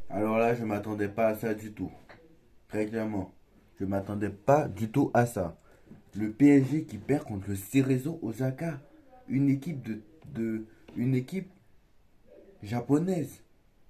Alors là, je m'attendais pas à ça du tout. Très clairement. Je m'attendais pas du tout à ça. Le PSG qui perd contre le Cerezo Osaka. Une équipe de une équipe japonaise.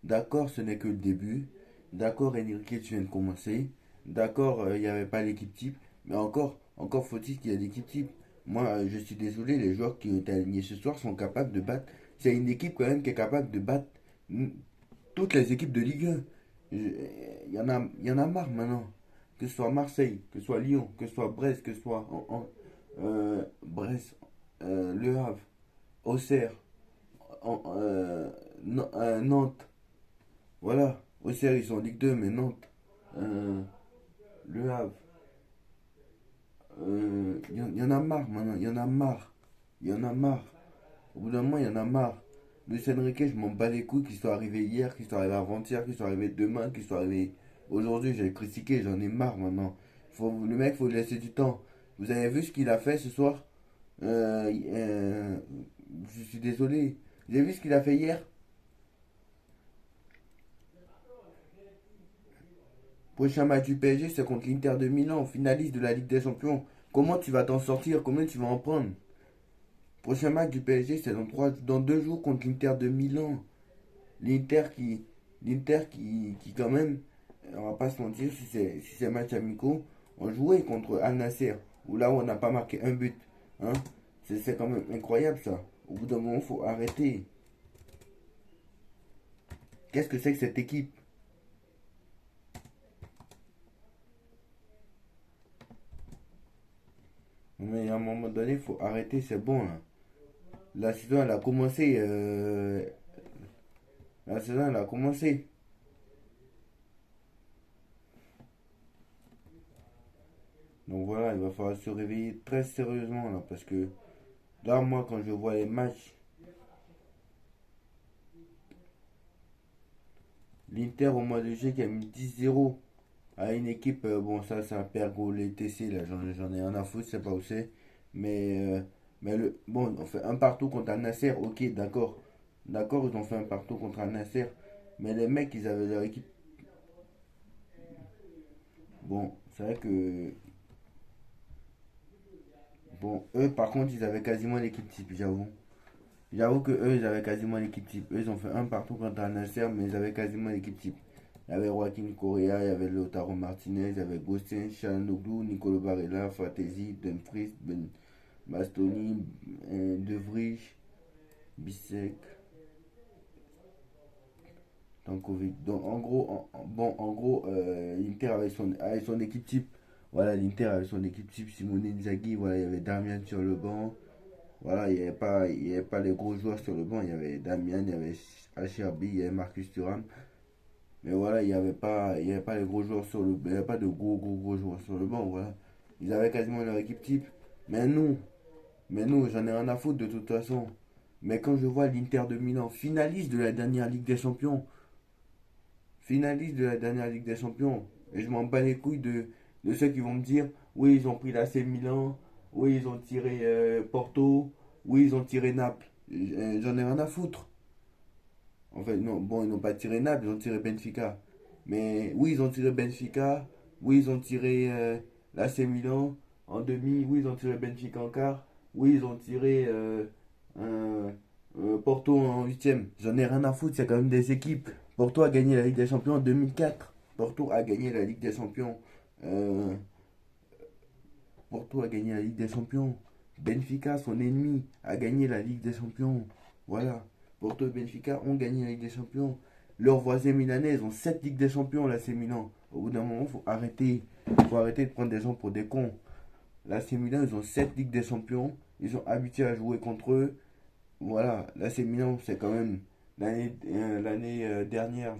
D'accord, ce n'est que le début. D'accord, Enrique, tu viens de commencer. D'accord, il n'y avait pas l'équipe type. Mais encore faut-il qu'il y ait l'équipe type. Moi, je suis désolé, les joueurs qui ont été alignés ce soir sont capables de battre. C'est une équipe quand même qui est capable de battre toutes les équipes de Ligue 1. Il y en a marre maintenant. Que ce soit Marseille, que ce soit Lyon, que ce soit Brest, que ce soit Brest, Le Havre, Auxerre, Nantes. Voilà. Auxerre, ils sont en Ligue 2, mais Nantes, euh, Le Havre. Il y en a marre maintenant. Il y en a marre. Il y en a marre. Au bout d'un moment, il y en a marre. Luis Enrique, je m'en bats les couilles qu'il soit arrivé hier, qu'il soit arrivé avant-hier, qu'il soit arrivé demain, qu'il soit arrivé aujourd'hui. J'ai critiqué, j'en ai marre maintenant. Le mec, faut lui laisser du temps. Vous avez vu ce qu'il a fait ce soir? Je suis désolé. Vous avez vu ce qu'il a fait hier? Prochain match du PSG, c'est contre l'Inter de Milan, finaliste de la Ligue des Champions. Comment tu vas t'en sortir? Combien tu vas en prendre? Prochain match du PSG, c'est dans 2 jours contre l'Inter de Milan. L'Inter qui, l'Inter qui quand même, on va pas se mentir, si c'est match amicaux, on jouait contre Al Nasser, où là où on n'a pas marqué un but. Hein? C'est quand même incroyable ça. Au bout d'un moment, il faut arrêter. Qu'est-ce que c'est que cette équipe? Mais à un moment donné, il faut arrêter, c'est bon là. La saison, elle a commencé. La saison, elle a commencé. Donc voilà, il va falloir se réveiller très sérieusement là, parce que là, moi, quand je vois les matchs, l'Inter au mois de juillet qui a mis 10-0 à une équipe, bon, ça, c'est un pergo, les TC, là, j'en ai rien à foutre, c'est pas où c'est. Mais, bon, on fait un partout contre un Nasser, ok, d'accord. D'accord, ils ont fait un partout contre un Nasser. Mais les mecs, ils avaient leur équipe. Bon, c'est vrai que. Bon, eux, par contre, ils avaient quasiment l'équipe type, j'avoue. J'avoue que eux, ils avaient quasiment l'équipe type. Eux, ils ont fait un partout contre un Nasser, mais ils avaient quasiment l'équipe type. Il y avait Joaquin Correa, il y avait Lautaro Martinez, il y avait Gostin, Chalanoglu, Nicolo Barella, Fatezi, Dumfries, Bastoni, De Vrij, Bissek, Tankovic. Donc en gros, l'Inter avait son équipe type. Voilà, l'Inter avait son équipe type. Simone Inzaghi, voilà, il y avait Damian sur le banc. Voilà, il y avait pas les gros joueurs sur le banc. Il y avait Damian, il y avait HRB, il y avait Marcus Thuram. Mais voilà, il y avait pas les gros joueurs sur le, il y avait pas de gros joueurs sur le banc. Voilà, ils avaient quasiment leur équipe type. Mais non, mais non, j'en ai rien à foutre de toute façon. Mais quand je vois l'Inter de Milan, finaliste de la dernière Ligue des Champions, finaliste de la dernière Ligue des Champions, et je m'en bats les couilles de ceux qui vont me dire, oui, ils ont pris l'AC Milan, oui, ils ont tiré Porto, oui, ils ont tiré Naples. J'en ai rien à foutre. En fait, non, bon, ils n'ont pas tiré Naples, ils ont tiré Benfica. Mais oui, ils ont tiré Benfica, oui, ils ont tiré l'AC Milan en demi, oui, ils ont tiré Benfica en quart, oui, ils ont tiré un, Porto en huitième. J'en ai rien à foutre, c'est quand même des équipes. Porto a gagné la Ligue des Champions en 2004. Porto a gagné la Ligue des Champions. euh, Porto a gagné la Ligue des Champions. Benfica, son ennemi, a gagné la Ligue des Champions. Voilà. Porto et Benfica ont gagné la Ligue des Champions. Leurs voisins milanais, ils ont 7 Ligues des Champions, là, c'est Milan. Au bout d'un moment, il faut arrêter. Faut arrêter de prendre des gens pour des cons. Là, c'est Milan, ils ont 7 Ligues des Champions. Ils sont habitués à jouer contre eux. Voilà. Là, c'est Milan, c'est quand même l'année dernière,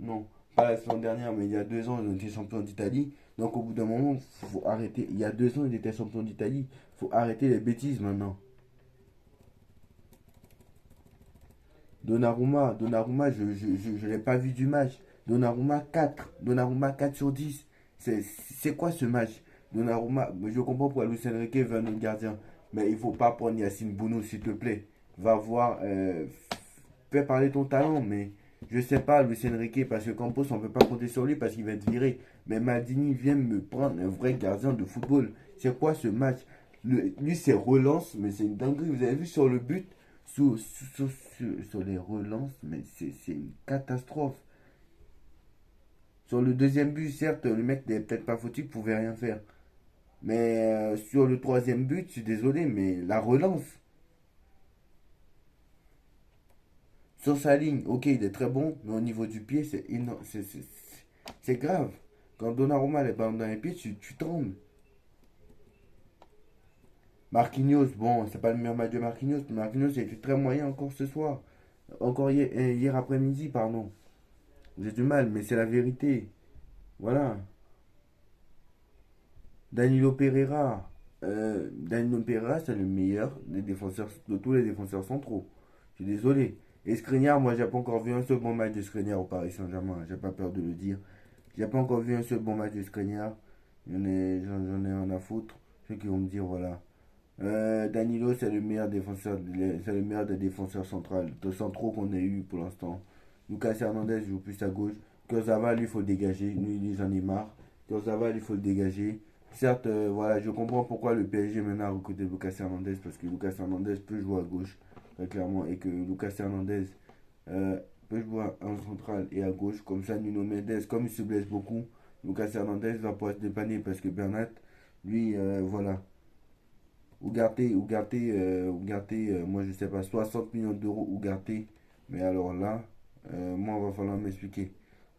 non, pas la saison dernière, mais il y a 2 ans, ils ont été champions d'Italie. Donc au bout d'un moment, il faut arrêter. Il y a 2 ans, ils étaient champions d'Italie. Il faut arrêter les bêtises maintenant. Donnarumma, je l'ai pas vu du match. Donnarumma 4 sur 10. C'est quoi ce match? Donnarumma, je comprends pourquoi Luis Enrique veut un autre gardien. Mais il faut pas prendre Yacine Bounou, s'il te plaît. Va voir, fais parler ton talent, mais Je sais pas, Luis Enrique, parce que Campos, on peut pas compter sur lui parce qu'il va être viré. Mais Maldini vient me prendre un vrai gardien de football. C'est quoi ce match? Lui, c'est relance, mais c'est une dinguerie. Vous avez vu sur le but, sur les relances, mais c'est une catastrophe. Sur le deuxième but, certes, le mec n'est peut-être pas fautif, pouvait rien faire. Mais sur le troisième but, je suis désolé, mais la relance, sur sa ligne, ok, il est très bon, mais au niveau du pied, c'est grave. Quand Donnarumma les ballons dans les pieds, tu trembles. Marquinhos, bon, c'est pas le meilleur match de Marquinhos, mais Marquinhos a été très moyen encore ce soir. Encore hier après-midi, pardon. J'ai du mal, mais c'est la vérité. Voilà. Danilo Pereira. Danilo Pereira, c'est le meilleur des défenseurs, de tous les défenseurs centraux. Je suis désolé. Et Skriniar, moi, j'ai pas encore vu un seul bon match de Skriniar au Paris Saint-Germain. J'ai pas peur de le dire. J'ai pas encore vu un seul bon match de Skriniar. J'en ai un à foutre. Ceux qui vont me dire, voilà. Danilo, c'est le meilleur défenseur, c'est le meilleur des défenseurs centraux qu'on ait eu pour l'instant. Lucas Hernandez joue plus à gauche. Kurzawa, lui, il faut le dégager. Lui, j'en ai marre. Kurzawa, lui, il faut le dégager. Certes, voilà, je comprends pourquoi le PSG maintenant a recruté Lucas Hernandez parce que Lucas Hernandez peut jouer à gauche, très clairement, et que Lucas Hernandez peut jouer en central et à gauche. Comme ça, Nuno Mendes, comme il se blesse beaucoup, Lucas Hernandez va pouvoir se dépanner parce que Bernat, lui, voilà. Ougarté, moi je sais pas, 60 millions d'euros Ougarté. Mais alors là, moi, il va falloir m'expliquer.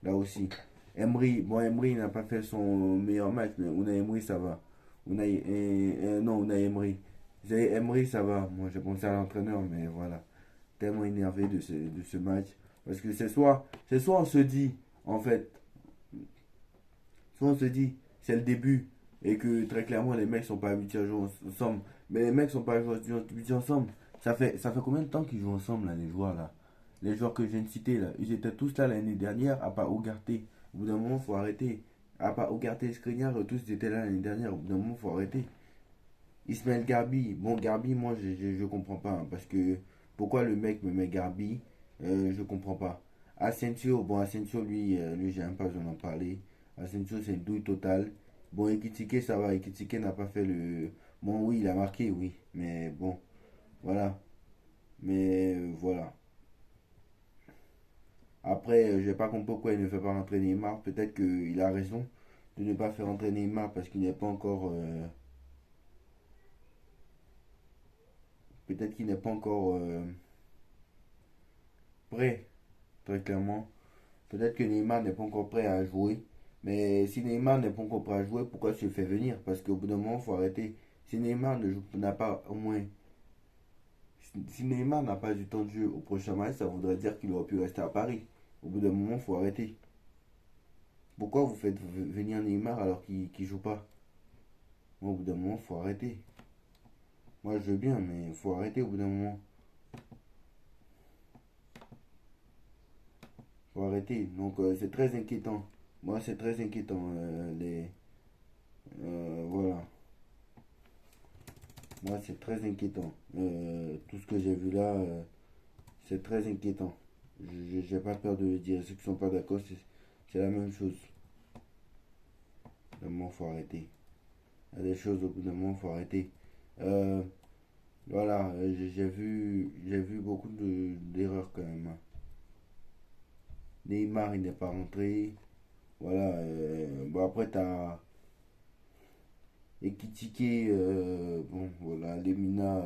Là aussi. Emery, bon, Emery n'a pas fait son meilleur match, mais Unai Emery, ça va. Non, Unai Emery. Emery, ça va. Moi, j'ai pensé à l'entraîneur, mais voilà. Tellement énervé de ce match. Parce que c'est soit on se dit, en fait, soit on se dit, c'est le début, et que très clairement, les mecs sont pas habitués à jouer ensemble. Mais les mecs sont pas habitués ensemble. Ça fait combien de temps qu'ils jouent ensemble, là, les joueurs, là? Les joueurs que je viens de citer, là. Ils étaient tous là l'année dernière, à part Ougarté. Au bout d'un moment, faut arrêter. À part Ougarté et Skriniar, tous étaient là l'année dernière. Au bout d'un moment, faut arrêter. Ismaël Garbi. Bon, Garbi, moi, je comprends pas. Hein, parce que pourquoi le mec me met Garbi, je comprends pas. Asensio, bon, Asensio, lui j'aime pas besoin d'en parler. Asensio, c'est une douille totale. Bon, Ekitike, ça va. Ekitike n'a pas fait le. Bon, oui, il a marqué, oui. Mais bon, voilà. Mais voilà. Après, je n'ai pas compris pourquoi il ne fait pas rentrer Neymar. Peut-être qu'il a raison de ne pas faire rentrer Neymar parce qu'il n'est pas encore. Peut-être qu'il n'est pas encore prêt, très clairement. Peut-être que Neymar n'est pas encore prêt à jouer. Mais si Neymar n'est pas encore prêt à jouer, pourquoi tu le fais venir? Parce qu'au bout d'un moment, il faut arrêter. Si Neymar n'a pas au moins. Si Neymar n'a pas du temps de jeu au prochain match, ça voudrait dire qu'il aurait pu rester à Paris. Au bout d'un moment, il faut arrêter. Pourquoi vous faites venir Neymar alors qu'il ne joue pas? Moi, au bout d'un moment, il faut arrêter. Moi, je veux bien, mais il faut arrêter au bout d'un moment. Il faut arrêter. Donc, c'est très inquiétant. Moi, c'est très inquiétant. Voilà. Moi, c'est très inquiétant. Tout ce que j'ai vu là, c'est très inquiétant. J'ai pas peur de le dire. Ceux qui sont pas d'accord, c'est la même chose. Au bout d'un moment, il faut arrêter. Il y a des choses au bout d'un moment, il faut arrêter. Euh, voilà, j'ai vu beaucoup d'erreurs quand même. Hein. Neymar, il n'est pas rentré. Voilà. Bon, après, t'as Ekitike. Bon, voilà. Lemina,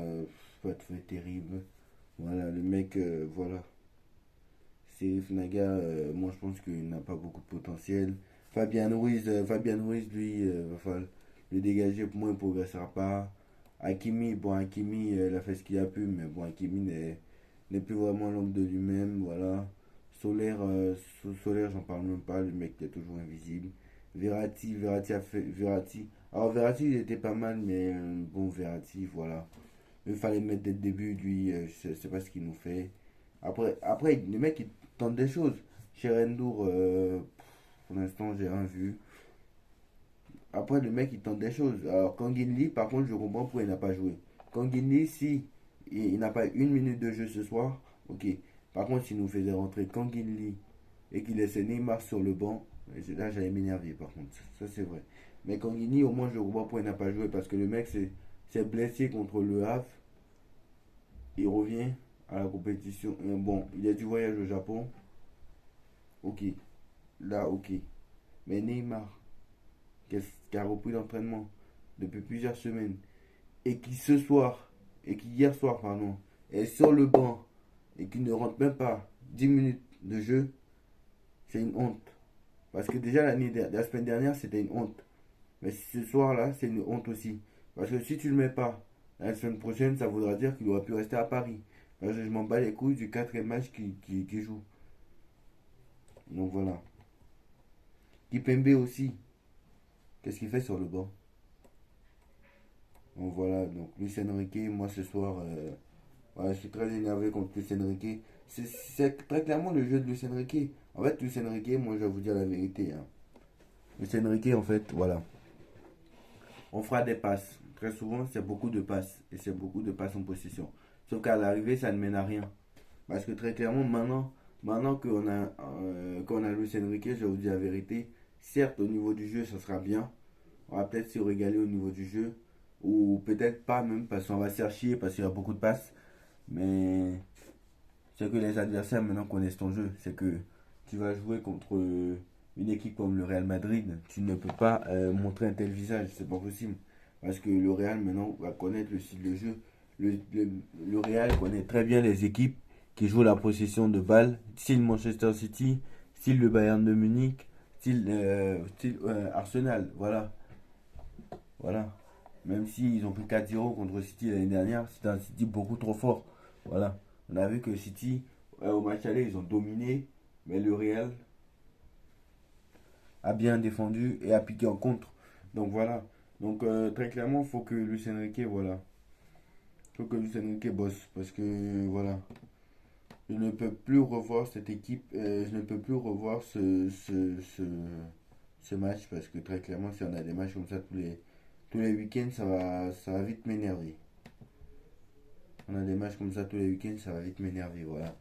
pas de fait terrible. Voilà, le mec, voilà. Serif Naga, moi, je pense qu'il n'a pas beaucoup de potentiel. Fabian Ruiz, lui, va falloir le dégager. Pour moi, il ne progressera pas. Hakimi, bon, Hakimi, il a fait ce qu'il a pu, mais bon, Hakimi n'est plus vraiment l'homme de lui-même, voilà. Solaire, Solaire, j'en parle même pas, le mec est toujours invisible. Verratti a fait. Alors Verratti, il était pas mal, mais bon, Verratti, voilà. Il fallait le mettre dès le début, lui, je sais pas ce qu'il nous fait. Après le mec, il tente des choses. Chez Rendour, pour l'instant, j'ai rien vu. Après, le mec, il tente des choses. Alors, Kanginli, par contre, je comprends pourquoi il n'a pas joué. Kanginli, si il n'a pas une minute de jeu ce soir, ok. Par contre, s'il nous faisait rentrer Kanginli et qu'il laissait Neymar sur le banc, là j'allais m'énerver par contre. Ça c'est vrai. Mais Kanginli, au moins je vois pourquoi il n'a pas joué parce que le mec s'est blessé contre le Havre. Il revient à la compétition. Bon, il a du voyage au Japon. Ok. Là, ok. Mais Neymar, qui a repris l'entraînement depuis plusieurs semaines et qui ce soir, et qui hier soir, pardon, est sur le banc et qui ne rentre même pas 10 minutes de jeu, c'est une honte. Parce que déjà la semaine dernière, c'était une honte. Mais ce soir-là, c'est une honte aussi. Parce que si tu ne le mets pas la semaine prochaine, ça voudra dire qu'il aurait pu rester à Paris. Parce que je m'en bats les couilles du quatrième match qui joue. Donc voilà. Kipembe aussi. Qu'est-ce qu'il fait sur le banc? Donc voilà. Donc Luis Enrique, moi ce soir, ouais, je suis très énervé contre Luis Enrique. C'est très clairement le jeu de Luis Enrique. En fait, Luis Enrique, moi je vais vous dire la vérité, hein. Luis Enrique, en fait, voilà. On fera des passes. Très souvent, c'est beaucoup de passes. Et c'est beaucoup de passes en possession. Sauf qu'à l'arrivée, ça ne mène à rien. Parce que très clairement, maintenant qu'on a Luis Enrique, je vais vous dire la vérité. Certes, au niveau du jeu, ça sera bien. On va peut-être se régaler au niveau du jeu. Ou peut-être pas même, parce qu'on va se faire chier, parce qu'il y a beaucoup de passes. Mais c'est que les adversaires maintenant connaissent ton jeu. C'est que tu vas jouer contre une équipe comme le Real Madrid. Tu ne peux pas montrer un tel visage. C'est pas possible. Parce que le Real maintenant va connaître le style de jeu. Le, le, le Real connaît très bien les équipes qui jouent la possession de balle. Style Manchester City, style le Bayern de Munich, style Arsenal. Voilà. Voilà. Même s'ils ont pris 4-0 contre City l'année dernière, c'était un City beaucoup trop fort. Voilà. On a vu que City, au match aller, ils ont dominé, mais le Real a bien défendu et a piqué en contre. Donc voilà. Donc très clairement, il faut que Luis Enrique, voilà. Faut que Luis Enrique bosse. Parce que voilà. Je ne peux plus revoir cette équipe. Je ne peux plus revoir ce match. Parce que très clairement, si on a des matchs comme ça tous les week-ends, ça va vite m'énerver. On a des matchs comme ça tous les week-ends, ça va vite m'énerver, voilà.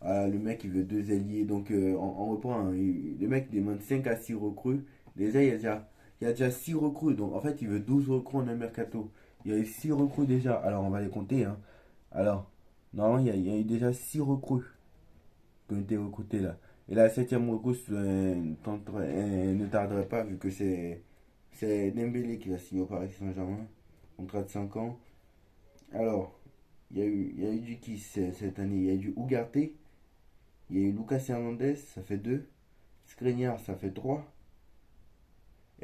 Ah, le mec, il veut deux ailiers, donc on reprend, hein. Le mec demande 5 à 6 recrues. Déjà, il y a déjà 6 recrues, donc en fait, il veut 12 recrues en un mercato. Il y a eu 6 recrues déjà, alors on va les compter, hein. Alors, normalement, il y a eu déjà 6 recrues qui ont été recrutées là. Et la septième recrue ne tarderait pas, vu que c'est Dembélé qui va signer au Paris Saint-Germain, contrat de 5 ans. Alors, il y a eu du qui cette année? Il y a eu du Ugarte, il y a eu Lucas Hernandez, ça fait 2. Skriniar, ça fait 3.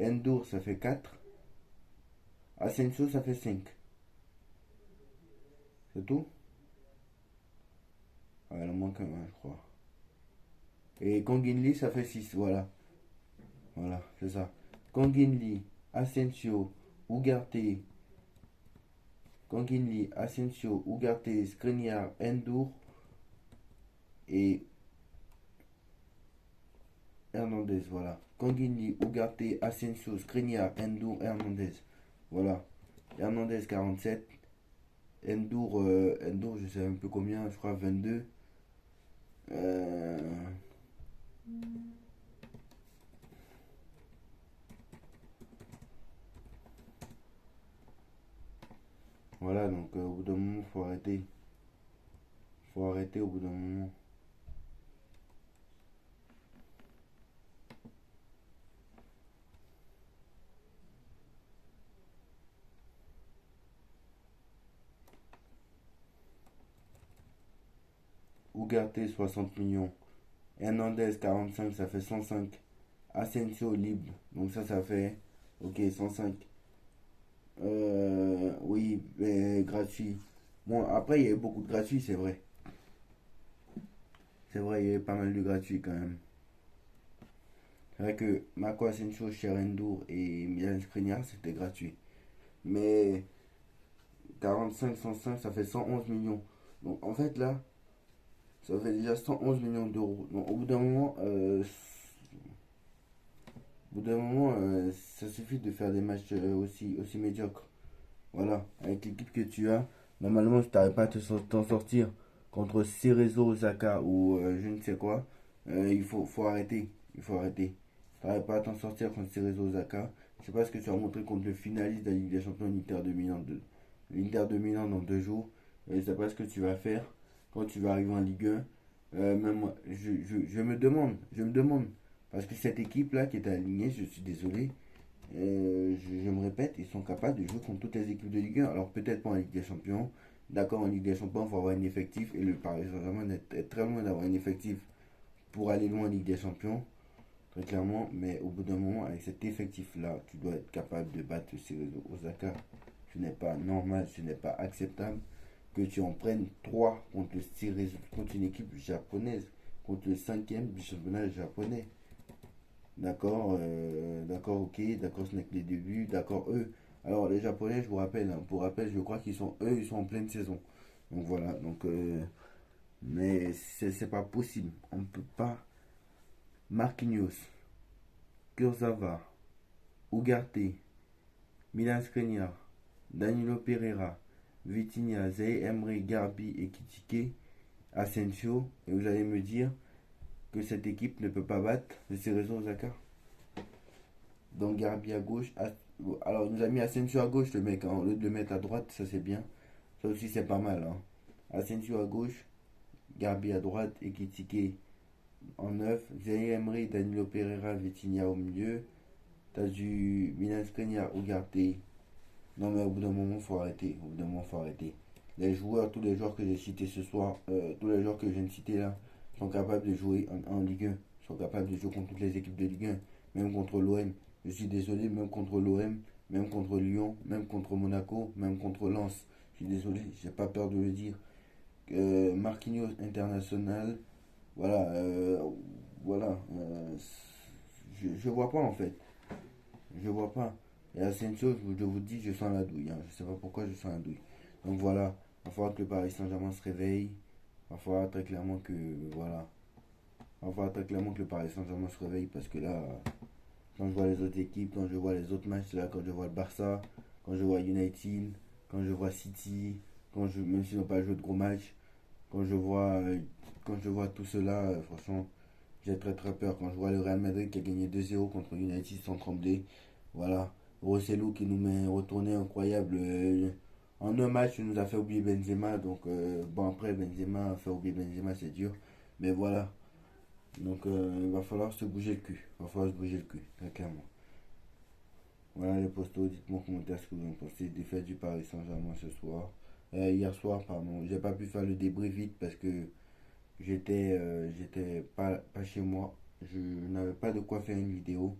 Endur, ça fait 4. Asensio, ça fait 5. C'est tout? Ouais, il en manque un, je crois. Et Kanginli, ça fait 6, voilà. Voilà, c'est ça. Kanginli, Asensio, Ugarte, Kanginli, Asensio, Ugarte, Skriniar, Endur et Hernandez, voilà. Kanginli, Ugarte, Asensio, Skriniar, Endur, Hernandez. Voilà. Hernandez 47. Endur, je sais un peu combien, je crois 22. Euh, voilà, donc au bout d'un moment, faut arrêter. Faut arrêter au bout d'un moment. Ugarte 60 millions. Hernandez 45, ça fait 105. Asensio libre, donc ça fait. Ok, 105. Oui, mais gratuit. Bon, après, il y a eu beaucoup de gratuits, c'est vrai. C'est vrai, il y a eu pas mal de gratuits quand même. C'est vrai que Marco Asensio, Cherendour et Milan Skriniar, c'était gratuit. Mais 45, 105, ça fait 111 millions. Donc en fait, là, ça fait déjà 111 millions d'euros. Donc au bout d'un moment, ça suffit de faire des matchs aussi médiocres. Voilà, avec l'équipe que tu as, normalement, tu n'arrives pas à t'en sortir. contre Cerezo Osaka ou je ne sais quoi, faut arrêter. Il faut arrêter. Tu n'arrives pas à t'en sortir contre Cerezo Osaka. Je sais pas ce que tu as montré contre le finaliste de la Ligue des Champions, l'Inter de Milan dans 2 jours. Je sais pas ce que tu vas faire quand tu vas arriver en Ligue 1. Même moi, je me demande. Parce que cette équipe-là qui est alignée, je suis désolé, je me répète, ils sont capables de jouer contre toutes les équipes de Ligue 1. Alors peut-être pas en Ligue des Champions. D'accord, en Ligue des Champions, il faut avoir un effectif. Et le Paris Saint-Germain est très loin d'avoir un effectif pour aller loin en Ligue des Champions. Très clairement. Mais au bout d'un moment, avec cet effectif-là, tu dois être capable de battre Cerezo Osaka. Ce n'est pas normal, ce n'est pas acceptable que tu en prennes 3 contre contre une équipe japonaise, contre le 5e du championnat japonais. D'accord, d'accord, ok, d'accord, ce n'est que les débuts, d'accord, eux. Alors, les Japonais, je vous rappelle, hein, pour rappel, je crois ils sont en pleine saison. Donc voilà, mais c'est pas possible. On ne peut pas. Marquinhos, Kurzawa, Ugarte, Milan Skriniar, Danilo Pereira, Vitinha, Zaïre Emery, Garbi et Kitike, Asensio, et vous allez me dire que cette équipe ne peut pas battre de ces raisons Osaka. Donc Garbi à gauche. Alors il nous a mis Asensio à gauche le mec, hein, au lieu de le mettre à droite, ça c'est bien. Ça aussi c'est pas mal. Hein. Asensio à gauche, Garbi à droite et Kitike en 9. Zaïre Emery, Danilo Pereira, Vitinha au milieu. T'as du Milan Skriniar, Ugarte. Non mais au bout d'un moment faut arrêter. Au bout d'un moment faut arrêter. Tous les joueurs que j'ai cités ce soir, tous les joueurs que je viens de citer là, sont capables de jouer en Ligue 1. Sont capables de jouer contre toutes les équipes de Ligue 1. Même contre l'OM. Je suis désolé, même contre l'OM, même contre Lyon, même contre Monaco, même contre Lens. Je suis désolé, j'ai pas peur de le dire. Marquinhos international, voilà, voilà. Je vois pas en fait. Je vois pas. Et Asensio, je vous dis, je sens la douille. Hein. Je sais pas pourquoi je sens la douille. Donc voilà, il va falloir que le Paris Saint-Germain se réveille. Il va falloir très clairement que, voilà. Il va falloir très clairement que le Paris Saint-Germain se réveille parce que là, quand je vois les autres équipes, quand je vois les autres matchs, là, quand je vois le Barça, quand je vois United, quand je vois City, même s'ils n'ont pas joué de gros matchs, quand je vois, quand je vois tout cela, franchement, j'ai très très peur. Quand je vois le Real Madrid qui a gagné 2-0 contre United sans trembler, voilà. Rosselló qui nous met un retourné incroyable. En un match, il nous a fait oublier Benzema. Donc, bon, après, Benzema, faire oublier Benzema, c'est dur. Mais voilà. Donc, il va falloir se bouger le cul. Il va falloir se bouger le cul, très clairement. Voilà les postos. Dites-moi en commentaire ce que vous en pensez. Défaite du Paris Saint-Germain ce soir. Hier soir, pardon. J'ai pas pu faire le débrief vite parce que j'étais pas chez moi. Je n'avais pas de quoi faire une vidéo.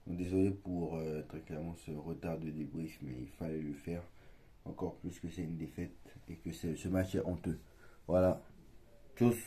Donc, désolé pour très clairement ce retard de débrief, mais il fallait le faire. Encore plus que c'est une défaite et que ce match est honteux. Voilà. Tchuss.